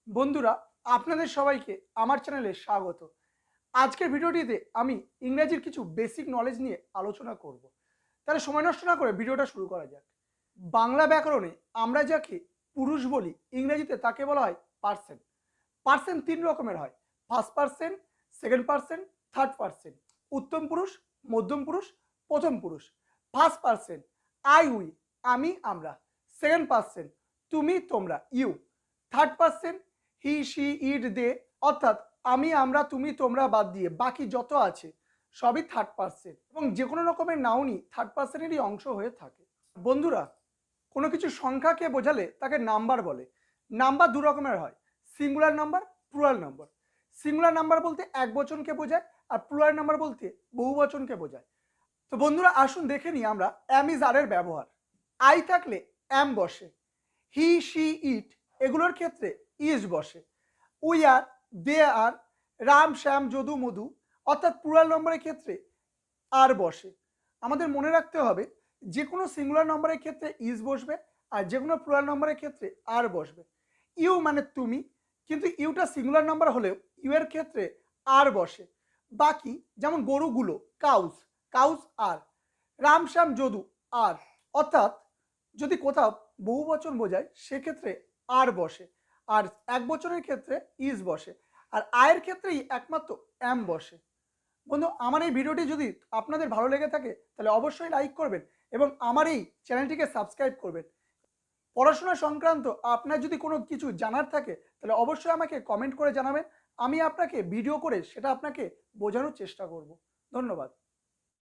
বন্ধুরা, আপনাদের সবাইকে আমার চ্যানেলে স্বাগত। আজকের ভিডিওটিতে আমি ইংরেজির কিছু বেসিক নলেজ নিয়ে আলোচনা করব। তাহলে সময় নষ্ট না করে ভিডিওটা শুরু করা যাক। বাংলা ব্যাকরণে আমরা যাকে পুরুষ বলি, ইংরেজিতে তাকে বলা হয় পার্সন। পার্সন তিন রকমের হয়: first person, second person, third person. উত্তম পুরুষ, মধ্যম পুরুষ, প্রথম পুরুষ। ফার্স্ট পার্সন আই উই, আমি আমরা। সেকেন্ড পার্সন তুমি তোমরা, you. Third person he she it they, অর্থাৎ আমি আমরা তুমি তোমরা বাদ দিয়ে বাকি যত আছে সবই থার্ড পার্সন। এবং যে কোনো রকমের নাউনই থার্ড পার্সনেরই অংশ হয়ে থাকে। বন্ধুরা, কোনো কিছু সংখ্যাকে বোঝালে তাকে নাম্বার বলে। নাম্বার দু রকমের হয়: singular number, plural number. Singular number বলতে এক বচনকে বোঝায়, আর প্লুরাল নাম্বার বলতে বহু বচনকে বোঝায়। তো বন্ধুরা, আসুন দেখে নিই আমরা অ্যাম ইজ আর এর ব্যবহার। আই থাকলে অ্যাম বসে, হি শি ইট এগুলোর ক্ষেত্রে ইজ বসে। উই আর, দে আর, রাম শ্যাম যদু মধু অর্থাৎ প্লুরাল নম্বরের ক্ষেত্রে আর বসে। আমাদের মনে রাখতে হবে যে কোনো সিঙ্গুলার নম্বরের ক্ষেত্রে ইজ বসবে, আর যে কোনো প্লুরাল নম্বরের ক্ষেত্রে আর বসবে। ইউ মানে তুমি, কিন্তু ইউটা সিঙ্গুলার নাম্বার হলেও ইউ এর ক্ষেত্রে আর বসে। বাকি যেমন গরুগুলো, কাউস, কাউস আর। রাম শ্যাম যদু আর, অর্থাৎ যদি কোথাও বহু বচন বোঝায় সেক্ষেত্রে আর বসে, আর এক বচনের ক্ষেত্রে ইজ বসে, আর আয়ের ক্ষেত্রেই একমাত্র অ্যাম বসে। বন্ধু, আমার এই ভিডিওটি যদি আপনাদের ভালো লেগে থাকে তাহলে অবশ্যই লাইক করবেন এবং আমার এই চ্যানেলটিকে সাবস্ক্রাইব করবেন। পড়াশোনা সংক্রান্ত আপনার যদি কোনো কিছু জানার থাকে তাহলে অবশ্যই আমাকে কমেন্ট করে জানাবেন। আমি আপনাকে ভিডিও করে সেটা আপনাকে বোঝানোর চেষ্টা করব। ধন্যবাদ।